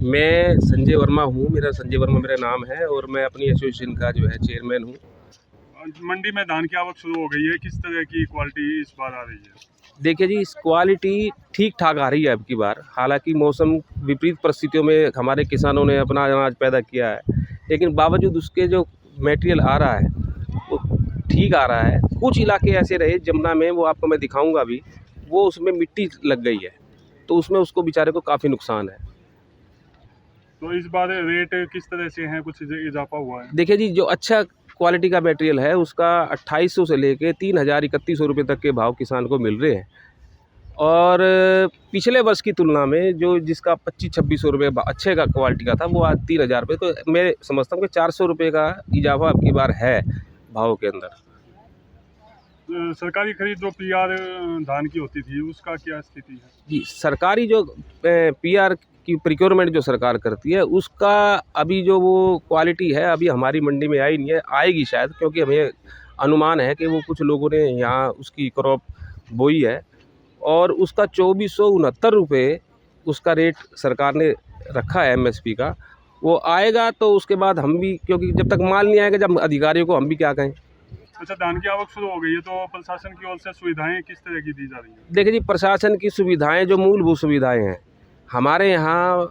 मैं संजय वर्मा हूँ, संजय वर्मा मेरा नाम है और मैं अपनी एसोसिएशन का जो है चेयरमैन हूँ। मंडी में धान की आवक शुरू हो गई है, किस तरह की क्वालिटी इस बार आ रही है? देखिए जी, इस क्वालिटी ठीक ठाक आ रही है अब की बार। हालांकि मौसम विपरीत परिस्थितियों में हमारे किसानों ने अपना अनाज पैदा किया है, लेकिन बावजूद उसके जो मटेरियल आ रहा है वो ठीक आ रहा है। कुछ इलाके ऐसे रहे जमुना में, वो आपको मैं दिखाऊंगा अभी, वो उसमें मिट्टी लग गई है, तो उसमें उसको बेचारे को काफ़ी नुकसान है। तो इस बार रेट किस तरह से हैं, कुछ इजाफा हुआ है? देखिए जी, जो अच्छा क्वालिटी का मटेरियल है उसका 2800 से लेके 3000-3100 रुपये तक के भाव किसान को मिल रहे हैं। और पिछले वर्ष की तुलना में जो जिसका 2500-2600 रुपये अच्छे का क्वालिटी का था, वो आज 3000 रुपये, तो मैं समझता हूँ कि 400 रुपये का इजाफा अब की बार है भाव के अंदर। सरकारी खरीद जो पीआर धान की होती थी उसका क्या स्थिति है? जी, सरकारी जो पीआर की प्रिक्योरमेंट जो सरकार करती है उसका अभी जो वो क्वालिटी है अभी हमारी मंडी में आई नहीं है। आएगी शायद, क्योंकि हमें अनुमान है कि वो कुछ लोगों ने यहाँ उसकी क्रॉप बोई है और उसका 2469 रुपये उसका रेट सरकार ने रखा है एमएसपी का। वो आएगा तो उसके बाद हम भी, क्योंकि जब तक माल नहीं आएगा जब अधिकारियों को हम भी क्या कहें। अच्छा, धान की आवक शुरू हो गई है तो प्रशासन की ओर से सुविधाएं किस तरह की दी जा रही हैं? देखिए जी, प्रशासन की सुविधाएं जो मूलभूत सुविधाएं हैं हमारे यहाँ,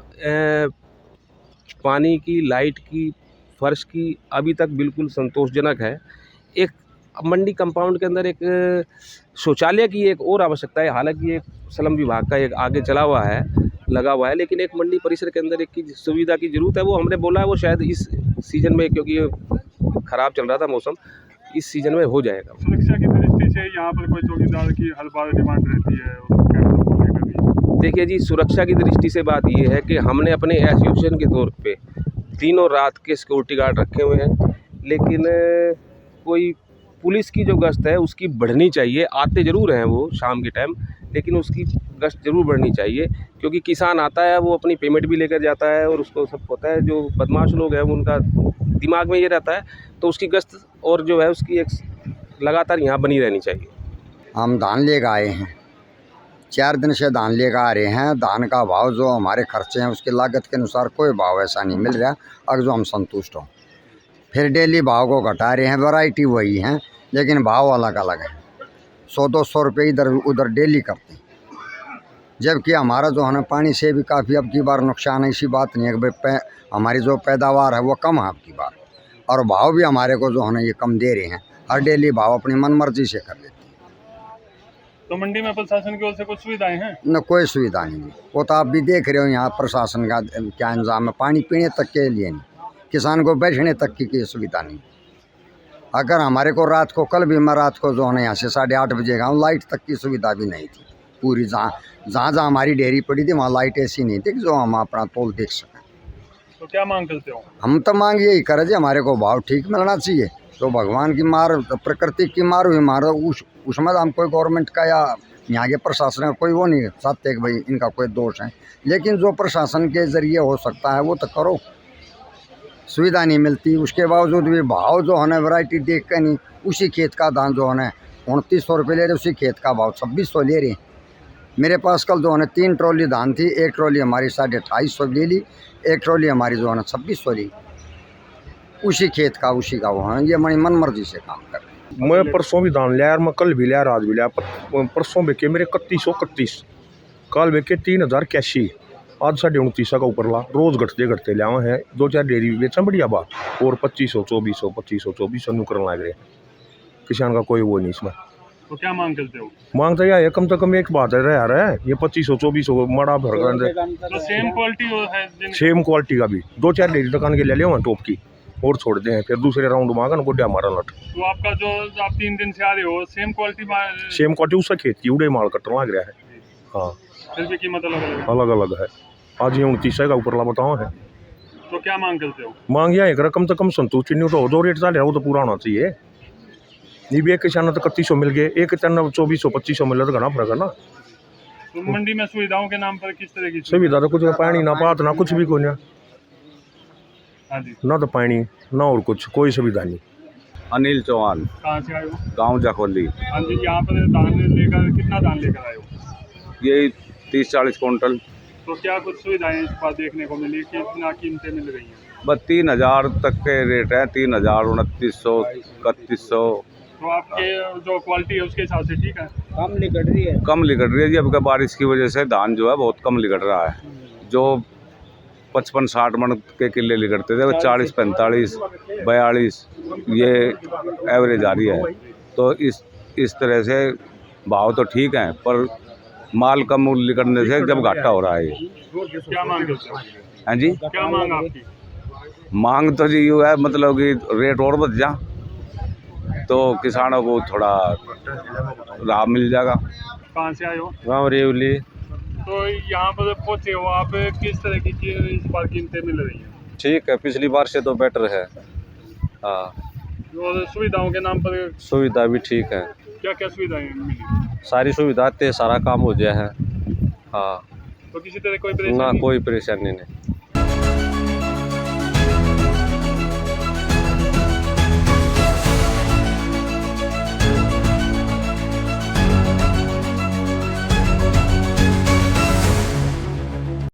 पानी की, लाइट की, फर्श की, अभी तक बिल्कुल संतोषजनक है। एक मंडी कंपाउंड के अंदर एक शौचालय की एक और आवश्यकता है। हालांकि एक श्रम विभाग का एक आगे चला हुआ है, लगा हुआ है, लेकिन एक मंडी परिसर के अंदर एक की सुविधा की ज़रूरत है। वो हमने बोला है वो शायद इस सीज़न में, क्योंकि ख़राब चल रहा था मौसम, इस सीज़न में हो जाएगा। सुरक्षा की दृष्टि से यहाँ पर कोई चौकीदार की हर बार डिमांड रहती है और कैमरों को लेकर भी? देखिए जी, सुरक्षा की दृष्टि से बात ये है कि हमने अपने एसोसिएशन के तौर पे दिनों रात के सिक्योरिटी गार्ड रखे हुए हैं, लेकिन कोई पुलिस की जो गश्त है उसकी बढ़नी चाहिए। आते ज़रूर हैं वो शाम के टाइम, लेकिन उसकी गश्त ज़रूर बढ़नी चाहिए, क्योंकि किसान आता है वो अपनी पेमेंट भी लेकर जाता है और उसको सब पता है। जो बदमाश लोग हैं उनका दिमाग में ये रहता है, तो उसकी गश्त और जो है उसकी एक लगातार यहाँ बनी रहनी चाहिए। हम धान लेकर आए हैं, 4 दिन से धान लेकर आ रहे हैं। धान का भाव जो हमारे खर्चे हैं उसकी लागत के अनुसार कोई भाव ऐसा नहीं मिल रहा अगर जो हम संतुष्ट हों। फिर डेली भाव को घटा रहे हैं, वैरायटी वही है लेकिन भाव अलग अलग है। 100-200 रुपये इधर उधर डेली करते हैं, जबकि हमारा जो है ना पानी से भी काफ़ी अब की बार नुकसान है। ऐसी बात नहीं है कि भाई हमारी जो पैदावार है वो कम है अब की बार, और भाव भी हमारे को जो है ना ये कम दे रहे हैं। हर डेली भाव अपनी मनमर्जी से कर लेते हैं। तो मंडी में प्रशासन की ओर से कुछ सुविधाएं हैं? न कोई सुविधा नहीं है। वो तो आप भी देख रहे हो यहाँ प्रशासन का क्या इंतजाम है, पानी पीने तक के लिए नहीं, किसान को बैठने तक की सुविधा नहीं। अगर हमारे को रात को, कल भी मैं रात को जो है ना यहाँ से 8:30 बजे गया हूँ, लाइट तक की सुविधा भी नहीं थी पूरी। जहाँ हमारी डेयरी पड़ी थी वहाँ लाइट ऐसी नहीं थी कि जो हम अपना तोल देख सकें। तो क्या मांग करते हो? हम तो मांग यही करे जी, हमारे को भाव ठीक मिलना चाहिए। तो भगवान की मार, प्रकृति की मार हुई मार, उसमें हम कोई गवर्नमेंट का या यहाँ के प्रशासन का कोई वो नहीं चाहते कि भाई इनका कोई दोष है, लेकिन जो प्रशासन के ज़रिए हो सकता है वो तो करो। सुविधा नहीं मिलती, उसके बावजूद भी भाव जो है ना वैरायटी देख कर नहीं, उसी खेत का धान जो है ना 2900 रुपये ले रहे, उसी खेत का भाव 2600 ले रहे। मेरे पास कल जो है ना 3 ट्रॉली धान थी, 1 ट्रॉली हमारी 250 ले ली, 1 ट्रॉली हमारी जो है ना 2600 ली। उसी खेत का उसी का वो है, ये हमारी मन मर्जी से काम कर। मैं परसों भी धान लिया, मैं कल भी लिया, रात भी लिया। परसों बेचे मेरे 3131, कल बेचे 3081, आज 29.5 का ऊपर ला। रोज़ घटते लिया हैं, 2-4 डेयरी भी बेचा बढ़िया बात, और 2500, 2400 नुकरन लग रहे। किसान का कोई वो नहीं इसमें। तो क्या मांग करते हो? मांग तो यह है कम से कम एक बात है यार, ये 2500-2400 मड़ा भर कर तो सेम क्वालिटी है? सेम क्वालिटी का भी 2-4 डेयरी दुकान के ले लिया टॉप की और छोड़ दे हैं, फिर दूसरे राउंड मांगा ना गोड्या हमारा लट। तो आपका जो आप 3 दिन से आ रहे हो सेम क्वालिटी उससे खेत की उड़े माल कटने लग रहा है। हाँ, फिर भी कीमत अलग अलग है। आज ये 29 का ऊपर ला बताओ है। तो क्या मांग करते हो? मांग यह है कम से कम संतुष्टि नहीं तो जो रेट चल रहा है वो तो पूरा होना चाहिए। ये भी एक किसान तो 3100 मिल गए, एक किसान 2400-2500 मिल रहा तो घना फर्क है ना। तो मंडी में सुविधाओं के नाम पर किस तरह की सुविधा तो कुछ पानी ना पात ना कुछ भी कोई ना, ना तो पानी ना और कुछ, कोई सुविधा नहीं। अनिल चौहान, कहाँ से आए हो? गांव जखोली। हाँ जी, यहाँ पर धान लेकर कितना धान लेकर आए हो? ये 30-40 कुंटल। तो तो क्या कुछ सुविधाएं इस बार देखने को मिली, कितना कीमतें मिल रही हैं? बस 3,000 तक के रेट है, 3,000, 2900, 3100। तो आपके जो क्वालिटी है उसके हिसाब से ठीक है? कम लिकट रही है जी। अब क्या बारिश की वजह से धान जो है बहुत कम लिकट रहा है। जो 55-60 मन के किले लिकटते थे वो 40-45, 42 ये एवरेज आ रही है। तो इस तरह से भाव तो ठीक है, पर माल कम लिकटने से जब घाटा हो रहा है ये। क्या मांग करते हो? हाँ जी, क्या मांग आपकी? मांग तो जी यूँ है, मतलब कि रेट और बढ़ जा तो किसानों को थोड़ा राहत मिल जाएगा। कहाँ से आए हो? गाँव रेवली। तो यहाँ पर पहुँचे हो आप, किस तरह की इस बार कीमतें मिल रही हैं? ठीक है, पिछली बार से तो बेटर है। हाँ, और सुविधाओं के नाम पर सुविधा भी ठीक है, क्या क्या सुविधाएं मिली? सारी सुविधा ते सारा काम हो गया है। हाँ, तो किसी तरह कोई ना परेशानी? कोई परेशानी नहीं।